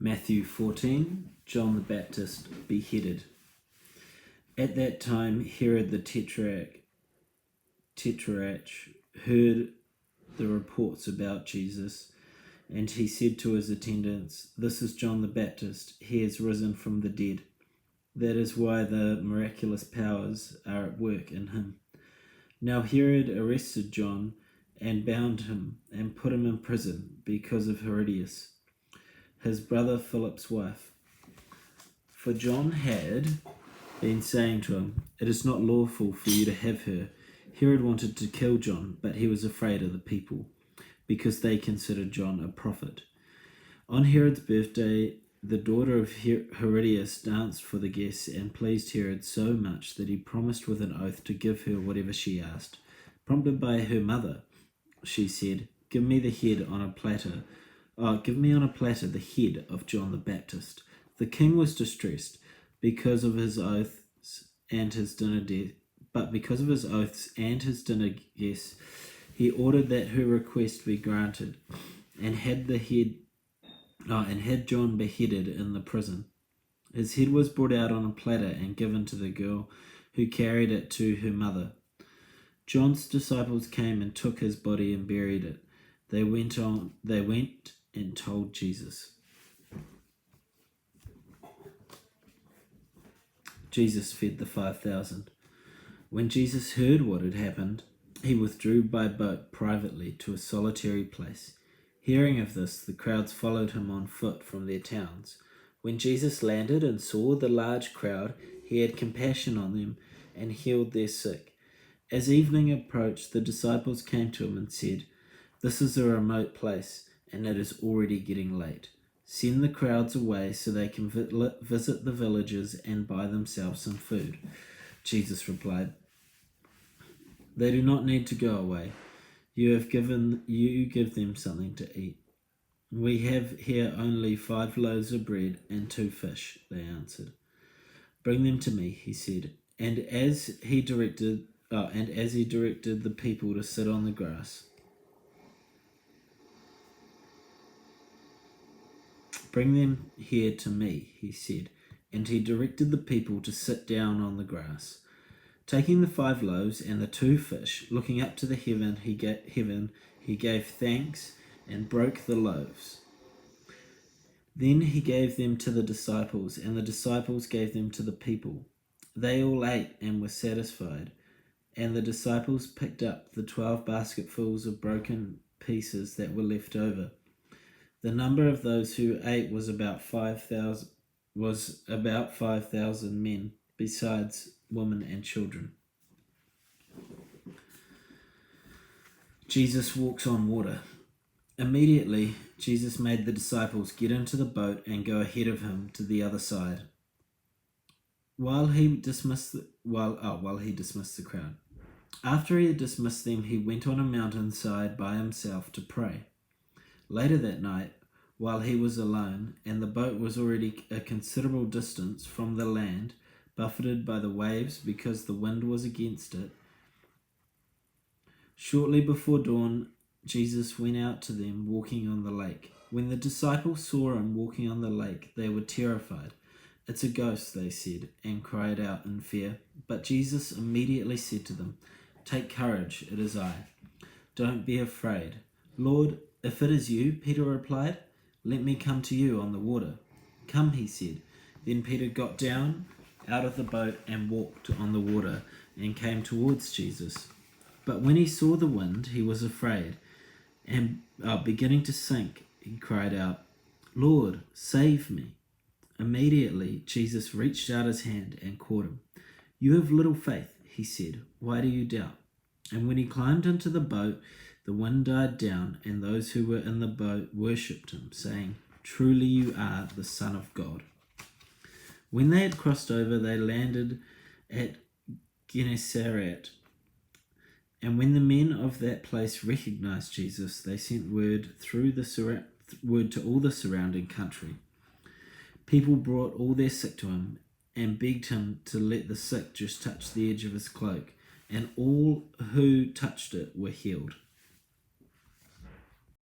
Matthew 14, John the Baptist beheaded. At that time, Herod the Tetrarch heard the reports about Jesus, and he said to his attendants, "This is John the Baptist. He has risen from the dead. That is why the miraculous powers are at work in him." Now Herod arrested John and bound him and put him in prison because of Herodias, his brother Philip's wife. For John had been saying to him, "It is not lawful for you to have her." Herod wanted to kill John, but he was afraid of the people, because they considered John a prophet. On Herod's birthday, the daughter of Herodias danced for the guests and pleased Herod so much that he promised with an oath to give her whatever she asked. Prompted by her mother, she said, Give me on a platter the head of John the Baptist." The king was distressed because of his oaths and his dinner guests. He ordered that her request be granted, and had John beheaded in the prison. His head was brought out on a platter and given to the girl, who carried it to her mother. John's disciples came and took his body and buried it. They went and told Jesus. Jesus fed the 5,000. When Jesus heard what had happened, he withdrew by boat privately to a solitary place. Hearing of this, the crowds followed him on foot from their towns. When Jesus landed and saw the large crowd, he had compassion on them and healed their sick. As evening approached, the disciples came to him and said, "This is a remote place, and it is already getting late. Send the crowds away so they can visit the villages and buy themselves some food." Jesus replied, "They do not need to go away. You give them something to eat." "We have here only 5 loaves of bread and 2 fish," they answered. "Bring them to me," he said. And as he directed the people to sit on the grass. "Bring them here to me," he said, and he directed the people to sit down on the grass. Taking the 5 loaves and the 2 fish, looking up to the heaven, he gave thanks and broke the loaves. Then he gave them to the disciples, and the disciples gave them to the people. They all ate and were satisfied, and the disciples picked up the 12 basketfuls of broken pieces that were left over. The number of those who ate was about 5,000 men, besides women and children. Jesus walks on water. Immediately, Jesus made the disciples get into the boat and go ahead of him to the other side, while he dismissed the crowd. After he had dismissed them, he went on a mountainside by himself to pray. Later that night, while he was alone, and the boat was already a considerable distance from the land, buffeted by the waves because the wind was against it, shortly before dawn, Jesus went out to them walking on the lake. When the disciples saw him walking on the lake, they were terrified. "It's a ghost," they said, and cried out in fear. But Jesus immediately said to them, "Take courage, it is I. Don't be afraid." "Lord, if it is you," Peter replied, "let me come to you on the water." "Come," he said. Then Peter got down out of the boat and walked on the water and came towards Jesus. But when he saw the wind, he was afraid, and beginning to sink, he cried out, "Lord, save me." Immediately Jesus reached out his hand and caught him. "You have little faith," he said. "Why do you doubt?" And when he climbed into the boat, the wind died down, and those who were in the boat worshipped him, saying, "Truly you are the Son of God." When they had crossed over, they landed at Gennesaret. And when the men of that place recognized Jesus, they sent word to all the surrounding country. People brought all their sick to him and begged him to let the sick just touch the edge of his cloak, and all who touched it were healed.